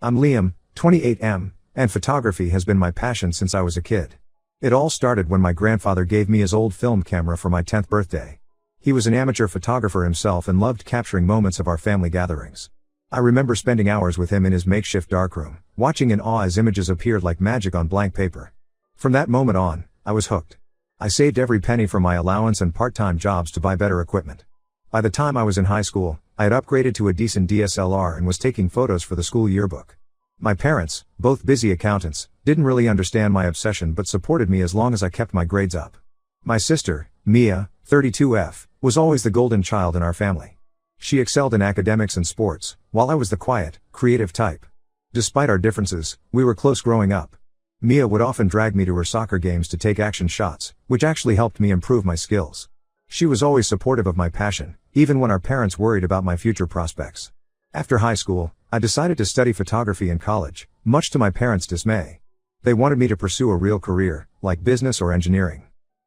I'm Liam, 28M, and photography has been my passion since I was a kid. It all started when my grandfather gave me his old film camera for my 10th birthday. He was an amateur photographer himself and loved capturing moments of our family gatherings. I remember spending hours with him in his makeshift darkroom, watching in awe as images appeared like magic on blank paper. From that moment on, I was hooked. I saved every penny from my allowance and part-time jobs to buy better equipment. By the time I was in high school, I had upgraded to a decent DSLR and was taking photos for the school yearbook. My parents, both busy accountants, didn't really understand my obsession but supported me as long as I kept my grades up. My sister, Mia, 32F, was always the golden child in our family. She excelled in academics and sports, while I was the quiet, creative type. Despite our differences, we were close growing up. Mia would often drag me to her soccer games to take action shots, which actually helped me improve my skills. She was always supportive of my passion, even when our parents worried about my future prospects. After high school, I decided to study photography in college, much to my parents' dismay. They wanted me to pursue a real career, like business or engineering.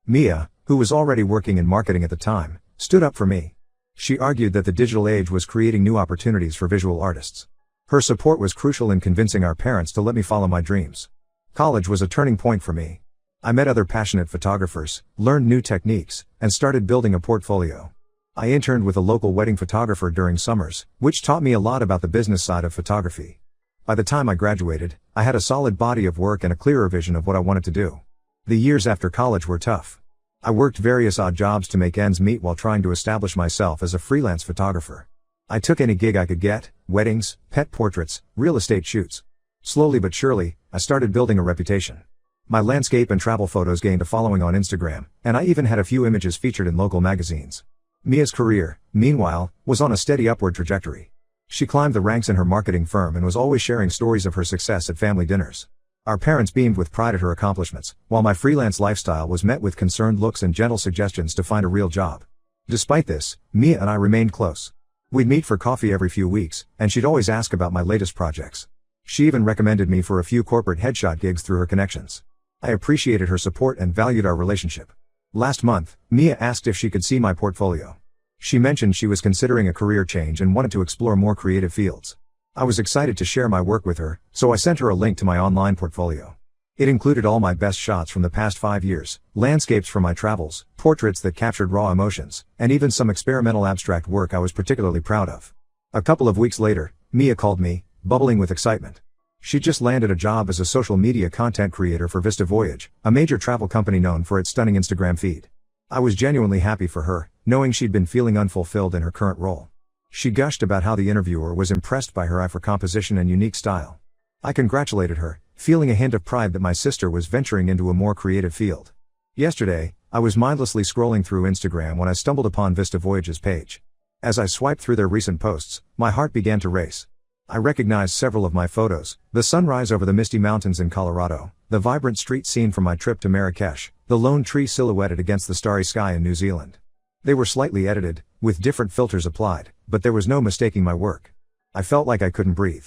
Mia, who was already working in marketing at the time, stood up for me. She argued that the digital age was creating new opportunities for visual artists. Her support was crucial in convincing our parents to let me follow my dreams. College was a turning point for me. I met other passionate photographers, learned new techniques, and started building a portfolio. I interned with a local wedding photographer during summers, which taught me a lot about the business side of photography. By the time I graduated, I had a solid body of work and a clearer vision of what I wanted to do. The years after college were tough. I worked various odd jobs to make ends meet while trying to establish myself as a freelance photographer. I took any gig I could get: weddings, pet portraits, real estate shoots. Slowly but surely, I started building a reputation. My landscape and travel photos gained a following on Instagram, and I even had a few images featured in local magazines. Mia's career, meanwhile, was on a steady upward trajectory. She climbed the ranks in her marketing firm and was always sharing stories of her success at family dinners. Our parents beamed with pride at her accomplishments, while my freelance lifestyle was met with concerned looks and gentle suggestions to find a real job. Despite this, Mia and I remained close. We'd meet for coffee every few weeks, and she'd always ask about my latest projects. She even recommended me for a few corporate headshot gigs through her connections. I appreciated her support and valued our relationship. Last month, Mia asked if she could see my portfolio. She mentioned she was considering a career change and wanted to explore more creative fields. I was excited to share my work with her, so I sent her a link to my online portfolio. It included all my best shots from the past 5 years, landscapes from my travels, portraits that captured raw emotions, and even some experimental abstract work I was particularly proud of. A couple of weeks later, Mia called me, bubbling with excitement. She just landed a job as a social media content creator for Vista Voyage, a major travel company known for its stunning Instagram feed. I was genuinely happy for her, knowing she'd been feeling unfulfilled in her current role. She gushed about how the interviewer was impressed by her eye for composition and unique style. I congratulated her, feeling a hint of pride that my sister was venturing into a more creative field. Yesterday, I was mindlessly scrolling through Instagram when I stumbled upon Vista Voyage's page. As I swiped through their recent posts, my heart began to race. I recognized several of my photos: the sunrise over the misty mountains in Colorado, the vibrant street scene from my trip to Marrakesh, the lone tree silhouetted against the starry sky in New Zealand. They were slightly edited, with different filters applied, but there was no mistaking my work. I felt like I couldn't breathe.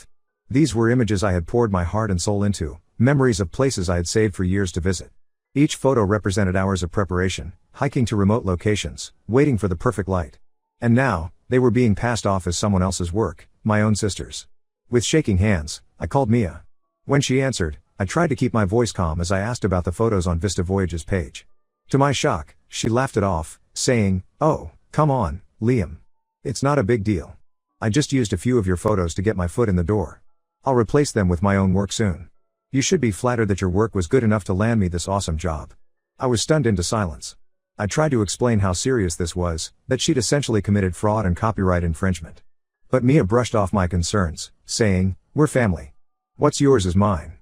These were images I had poured my heart and soul into, memories of places I had saved for years to visit. Each photo represented hours of preparation, hiking to remote locations, waiting for the perfect light. And now, they were being passed off as someone else's work, my own sister's. With shaking hands, I called Mia. When she answered, I tried to keep my voice calm as I asked about the photos on Vista Voyage's page. To my shock, she laughed it off, saying, "Oh, come on, Liam. It's not a big deal. I just used a few of your photos to get my foot in the door. I'll replace them with my own work soon. You should be flattered that your work was good enough to land me this awesome job." I was stunned into silence. I tried to explain how serious this was, that she'd essentially committed fraud and copyright infringement. But Mia brushed off my concerns, saying, "We're family. What's yours is mine.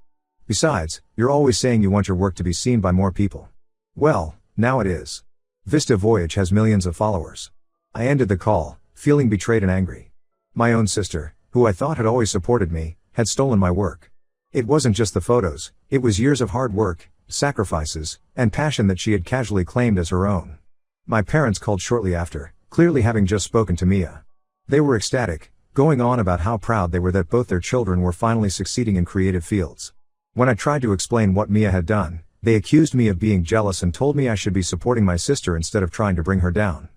Besides, you're always saying you want your work to be seen by more people. Well, now it is. Vista Voyage has millions of followers." I ended the call, feeling betrayed and angry. My own sister, who I thought had always supported me, had stolen my work. It wasn't just the photos, it was years of hard work, sacrifices, and passion that she had casually claimed as her own. My parents called shortly after, clearly having just spoken to Mia. They were ecstatic, going on about how proud they were that both their children were finally succeeding in creative fields. When I tried to explain what Mia had done, they accused me of being jealous and told me I should be supporting my sister instead of trying to bring her down.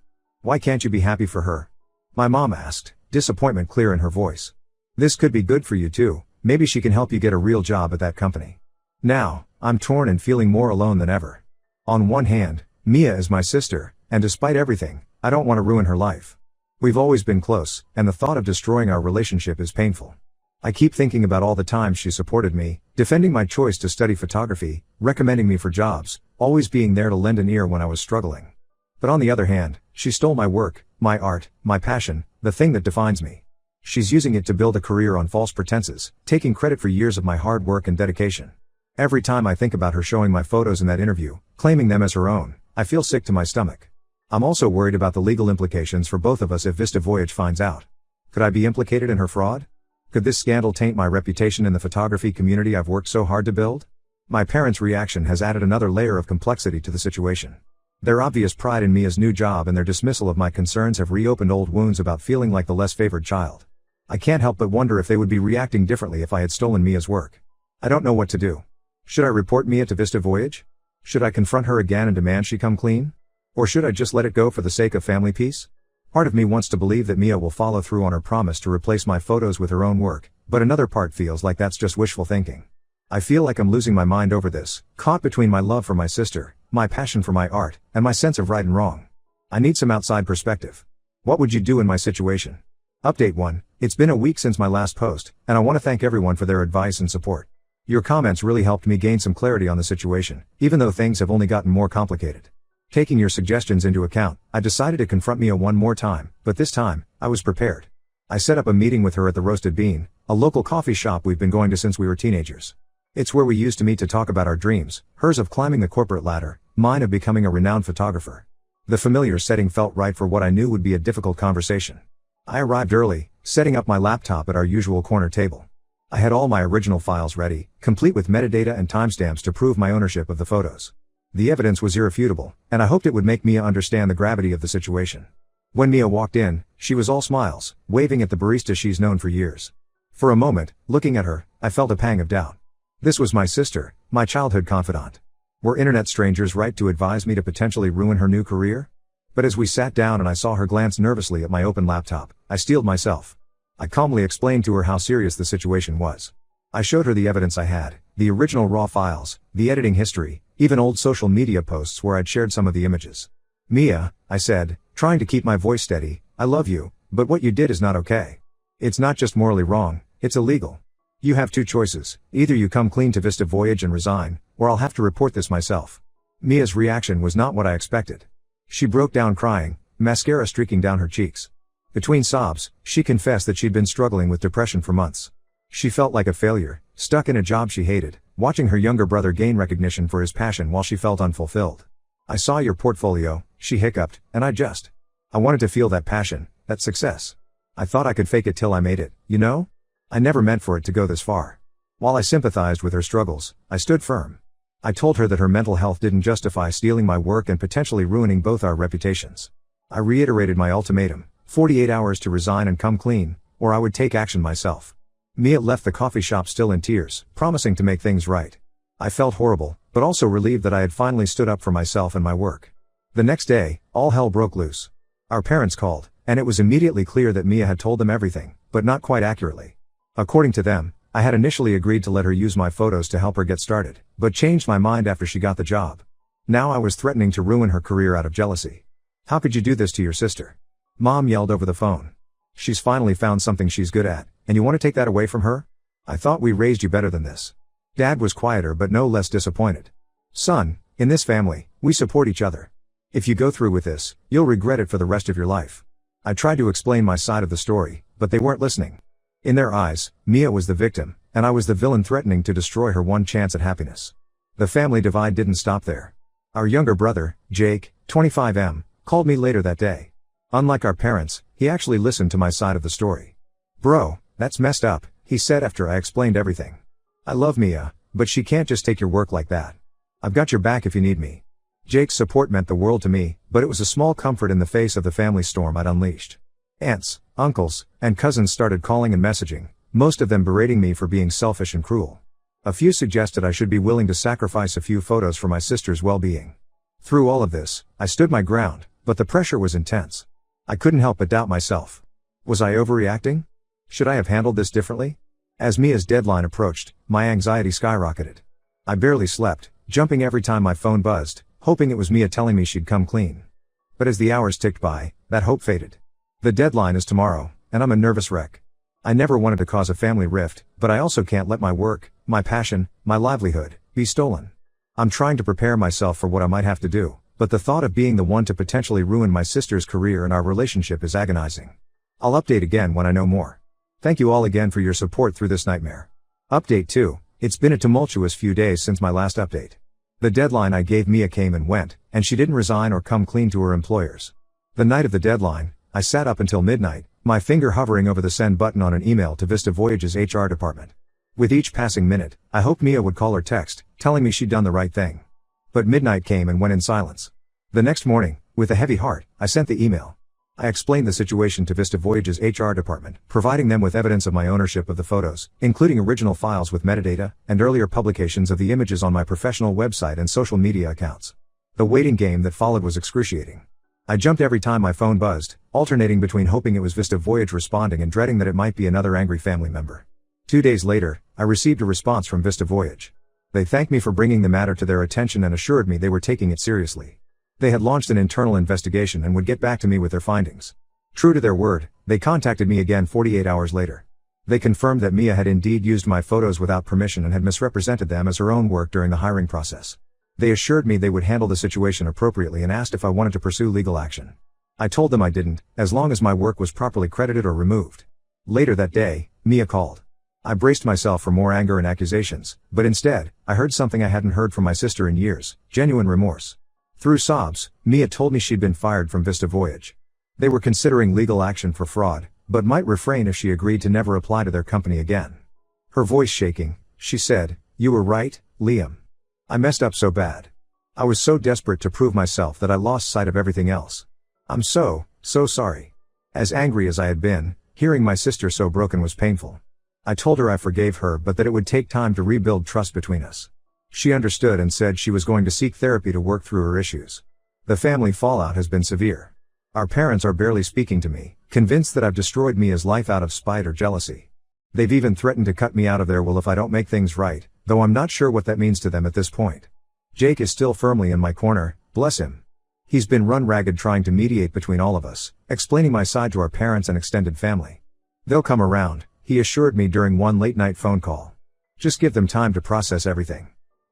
"Why can't you be happy for her?" my mom asked, disappointment clear in her voice. "This could be good for you too," Maybe she can help you get a real job at that company. Now, I'm torn and feeling more alone than ever. On one hand, Mia is my sister, and despite everything, I don't want to ruin her life. We've always been close, and the thought of destroying our relationship is painful. I keep thinking about all the times she supported me, defending my choice to study photography, recommending me for jobs, always being there to lend an ear when I was struggling. But on the other hand, she stole my work, my art, my passion, the thing that defines me. She's using it to build a career on false pretenses, taking credit for years of my hard work and dedication. Every time I think about her showing my photos in that interview, claiming them as her own, I feel sick to my stomach. I'm also worried about the legal implications for both of us if Vista Voyage finds out. Could I be implicated in her fraud? Could this scandal taint my reputation in the photography community I've worked so hard to build? My parents' reaction has added another layer of complexity to the situation. Their obvious pride in Mia's new job and their dismissal of my concerns have reopened old wounds about feeling like the less favored child. I can't help but wonder if they would be reacting differently if I had stolen Mia's work. I don't know what to do. Should I report Mia to Vista Voyage? Should I confront her again and demand she come clean? Or should I just let it go for the sake of family peace? Part of me wants to believe that Mia will follow through on her promise to replace my photos with her own work, but another part feels like that's just wishful thinking. I feel like I'm losing my mind over this, caught between my love for my sister, my passion for my art, and my sense of right and wrong. I need some outside perspective. What would you do in my situation? Update 1. It's been a week since my last post, and I want to thank everyone for their advice and support. Your comments really helped me gain some clarity on the situation, even though things have only gotten more complicated. Taking your suggestions into account, I decided to confront Mia one more time, but this time, I was prepared. I set up a meeting with her at the Roasted Bean, a local coffee shop we've been going to since we were teenagers. It's where we used to meet to talk about our dreams, hers of climbing the corporate ladder, mine of becoming a renowned photographer. The familiar setting felt right for what I knew would be a difficult conversation. I arrived early, setting up my laptop at our usual corner table. I had all my original files ready, complete with metadata and timestamps to prove my ownership of the photos. The evidence was irrefutable, and I hoped it would make Mia understand the gravity of the situation. When Mia walked in, she was all smiles, waving at the barista she's known for years. For a moment, looking at her, I felt a pang of doubt. This was my sister, my childhood confidant. Were internet strangers right to advise me to potentially ruin her new career? But as we sat down and I saw her glance nervously at my open laptop, I steeled myself. I calmly explained to her how serious the situation was. I showed her the evidence I had, the original raw files, the editing history, even old social media posts where I'd shared some of the images. Mia, I said, trying to keep my voice steady, I love you, but what you did is not okay. It's not just morally wrong, it's illegal. You have two choices, either you come clean to Vista Voyage and resign, or I'll have to report this myself. Mia's reaction was not what I expected. She broke down crying, mascara streaking down her cheeks. Between sobs, she confessed that she'd been struggling with depression for months. She felt like a failure, stuck in a job she hated, watching her younger brother gain recognition for his passion while she felt unfulfilled. I saw your portfolio, she hiccuped, and I wanted to feel that passion, that success. I thought I could fake it till I made it, you know? I never meant for it to go this far. While I sympathized with her struggles, I stood firm. I told her that her mental health didn't justify stealing my work and potentially ruining both our reputations. I reiterated my ultimatum, 48 hours to resign and come clean, or I would take action myself. Mia left the coffee shop still in tears, promising to make things right. I felt horrible, but also relieved that I had finally stood up for myself and my work. The next day, all hell broke loose. Our parents called, and it was immediately clear that Mia had told them everything, but not quite accurately. According to them, I had initially agreed to let her use my photos to help her get started, but changed my mind after she got the job. Now I was threatening to ruin her career out of jealousy. How could you do this to your sister? Mom yelled over the phone. She's finally found something she's good at, and you want to take that away from her? I thought we raised you better than this. Dad was quieter but no less disappointed. Son, in this family, we support each other. If you go through with this, you'll regret it for the rest of your life. I tried to explain my side of the story, but they weren't listening. In their eyes, Mia was the victim, and I was the villain threatening to destroy her one chance at happiness. The family divide didn't stop there. Our younger brother, Jake, 25M, called me later that day. Unlike our parents, he actually listened to my side of the story. Bro, that's messed up, he said after I explained everything. I love Mia, but she can't just take your work like that. I've got your back if you need me. Jake's support meant the world to me, but it was a small comfort in the face of the family storm I'd unleashed. Aunts, uncles, and cousins started calling and messaging, most of them berating me for being selfish and cruel. A few suggested I should be willing to sacrifice a few photos for my sister's well-being. Through all of this, I stood my ground, but the pressure was intense. I couldn't help but doubt myself. Was I overreacting? Should I have handled this differently? As Mia's deadline approached, my anxiety skyrocketed. I barely slept, jumping every time my phone buzzed, hoping it was Mia telling me she'd come clean. But as the hours ticked by, that hope faded. The deadline is tomorrow, and I'm a nervous wreck. I never wanted to cause a family rift, but I also can't let my work, my passion, my livelihood, be stolen. I'm trying to prepare myself for what I might have to do, but the thought of being the one to potentially ruin my sister's career and our relationship is agonizing. I'll update again when I know more. Thank you all again for your support through this nightmare. Update 2. It's been a tumultuous few days since my last update. The deadline I gave Mia came and went, and she didn't resign or come clean to her employers. The night of the deadline, I sat up until midnight, my finger hovering over the send button on an email to Vista Voyage's HR department. With each passing minute, I hoped Mia would call or text, telling me she'd done the right thing. But midnight came and went in silence. The next morning, with a heavy heart, I sent the email. I explained the situation to Vista Voyage's HR department, providing them with evidence of my ownership of the photos, including original files with metadata, and earlier publications of the images on my professional website and social media accounts. The waiting game that followed was excruciating. I jumped every time my phone buzzed, alternating between hoping it was Vista Voyage responding and dreading that it might be another angry family member. 2 days later, I received a response from Vista Voyage. They thanked me for bringing the matter to their attention and assured me they were taking it seriously. They had launched an internal investigation and would get back to me with their findings. True to their word, they contacted me again 48 hours later. They confirmed that Mia had indeed used my photos without permission and had misrepresented them as her own work during the hiring process. They assured me they would handle the situation appropriately and asked if I wanted to pursue legal action. I told them I didn't, as long as my work was properly credited or removed. Later that day, Mia called. I braced myself for more anger and accusations, but instead, I heard something I hadn't heard from my sister in years: genuine remorse. Through sobs, Mia told me she'd been fired from Vista Voyage. They were considering legal action for fraud, but might refrain if she agreed to never apply to their company again. Her voice shaking, she said, "You were right, Liam. I messed up so bad. I was so desperate to prove myself that I lost sight of everything else. I'm so sorry." As angry as I had been, hearing my sister so broken was painful. I told her I forgave her but that it would take time to rebuild trust between us. She understood and said she was going to seek therapy to work through her issues. The family fallout has been severe. Our parents are barely speaking to me, convinced that I've destroyed Mia's life out of spite or jealousy. They've even threatened to cut me out of their will if I don't make things right, though I'm not sure what that means to them at this point. Jake is still firmly in my corner, bless him. He's been run ragged trying to mediate between all of us, explaining my side to our parents and extended family. They'll come around, he assured me during one late-night phone call. Just give them time to process everything.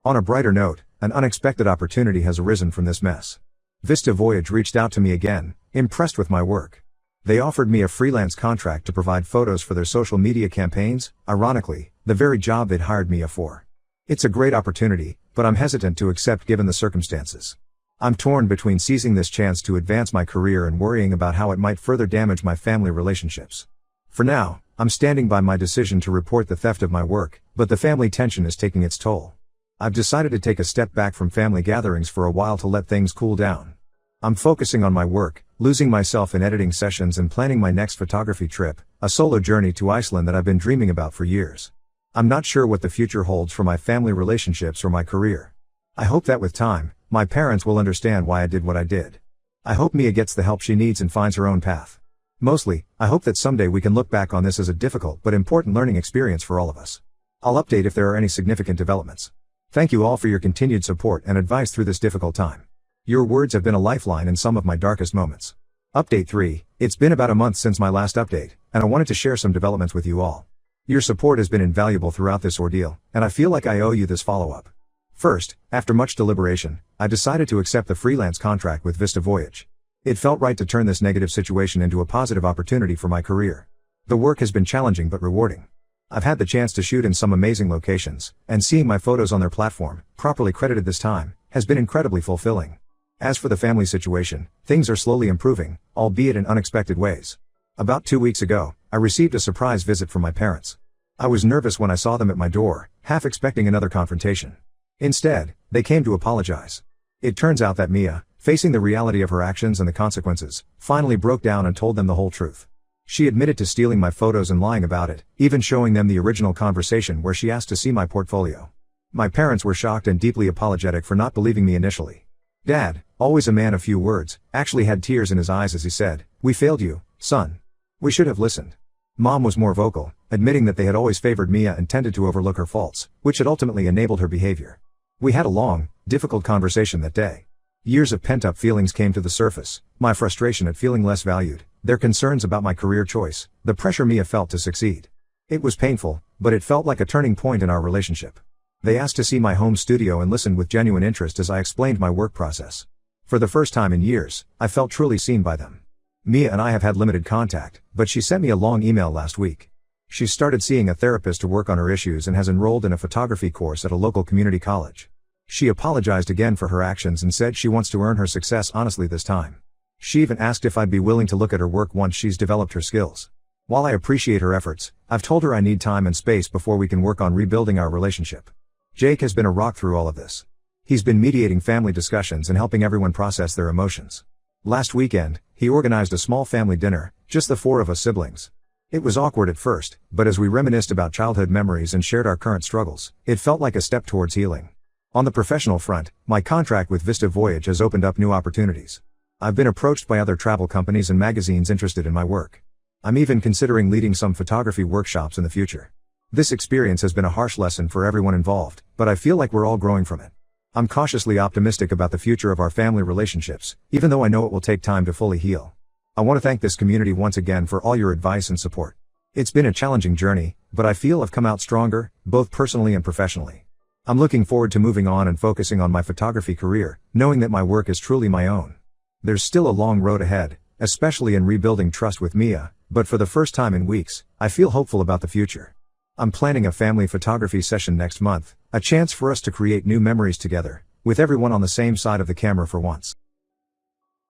On a brighter note, an unexpected opportunity has arisen from this mess. Vista Voyage reached out to me again, impressed with my work. They offered me a freelance contract to provide photos for their social media campaigns, ironically, the very job they'd hired Mia for. It's a great opportunity, but I'm hesitant to accept given the circumstances. I'm torn between seizing this chance to advance my career and worrying about how it might further damage my family relationships. For now, I'm standing by my decision to report the theft of my work, but the family tension is taking its toll. I've decided to take a step back from family gatherings for a while to let things cool down. I'm focusing on my work, losing myself in editing sessions and planning my next photography trip, a solo journey to Iceland that I've been dreaming about for years. I'm not sure what the future holds for my family relationships or my career. I hope that with time, my parents will understand why I did what I did. I hope Mia gets the help she needs and finds her own path. Mostly, I hope that someday we can look back on this as a difficult but important learning experience for all of us. I'll update if there are any significant developments. Thank you all for your continued support and advice through this difficult time. Your words have been a lifeline in some of my darkest moments. Update 3. It's been about a month since my last update, and I wanted to share some developments with you all. Your support has been invaluable throughout this ordeal, and I feel like I owe you this follow-up. First, after much deliberation, I decided to accept the freelance contract with Vista Voyage. It felt right to turn this negative situation into a positive opportunity for my career. The work has been challenging but rewarding. I've had the chance to shoot in some amazing locations, and seeing my photos on their platform, properly credited this time, has been incredibly fulfilling. As for the family situation, things are slowly improving, albeit in unexpected ways. About 2 weeks ago, I received a surprise visit from my parents. I was nervous when I saw them at my door, half expecting another confrontation. Instead, they came to apologize. It turns out that Mia, facing the reality of her actions and the consequences, finally broke down and told them the whole truth. She admitted to stealing my photos and lying about it, even showing them the original conversation where she asked to see my portfolio. My parents were shocked and deeply apologetic for not believing me initially. Dad, always a man of few words, actually had tears in his eyes as he said, "We failed you, son. We should have listened." Mom was more vocal, admitting that they had always favored Mia and tended to overlook her faults, which had ultimately enabled her behavior. We had a long, difficult conversation that day. Years of pent-up feelings came to the surface, my frustration at feeling less valued, their concerns about my career choice, the pressure Mia felt to succeed. It was painful, but it felt like a turning point in our relationship. They asked to see my home studio and listened with genuine interest as I explained my work process. For the first time in years, I felt truly seen by them. Mia and I have had limited contact, but she sent me a long email last week. She started seeing a therapist to work on her issues and has enrolled in a photography course at a local community college. She apologized again for her actions and said she wants to earn her success honestly this time. She even asked if I'd be willing to look at her work once she's developed her skills. While I appreciate her efforts, I've told her I need time and space before we can work on rebuilding our relationship. Jake has been a rock through all of this. He's been mediating family discussions and helping everyone process their emotions. Last weekend, he organized a small family dinner, just the 4 of us siblings. It was awkward at first, but as we reminisced about childhood memories and shared our current struggles, it felt like a step towards healing. On the professional front, my contract with Vista Voyage has opened up new opportunities. I've been approached by other travel companies and magazines interested in my work. I'm even considering leading some photography workshops in the future. This experience has been a harsh lesson for everyone involved, but I feel like we're all growing from it. I'm cautiously optimistic about the future of our family relationships, even though I know it will take time to fully heal. I want to thank this community once again for all your advice and support. It's been a challenging journey, but I feel I've come out stronger, both personally and professionally. I'm looking forward to moving on and focusing on my photography career, knowing that my work is truly my own. There's still a long road ahead, especially in rebuilding trust with Mia, but for the first time in weeks, I feel hopeful about the future. I'm planning a family photography session next month, a chance for us to create new memories together, with everyone on the same side of the camera for once.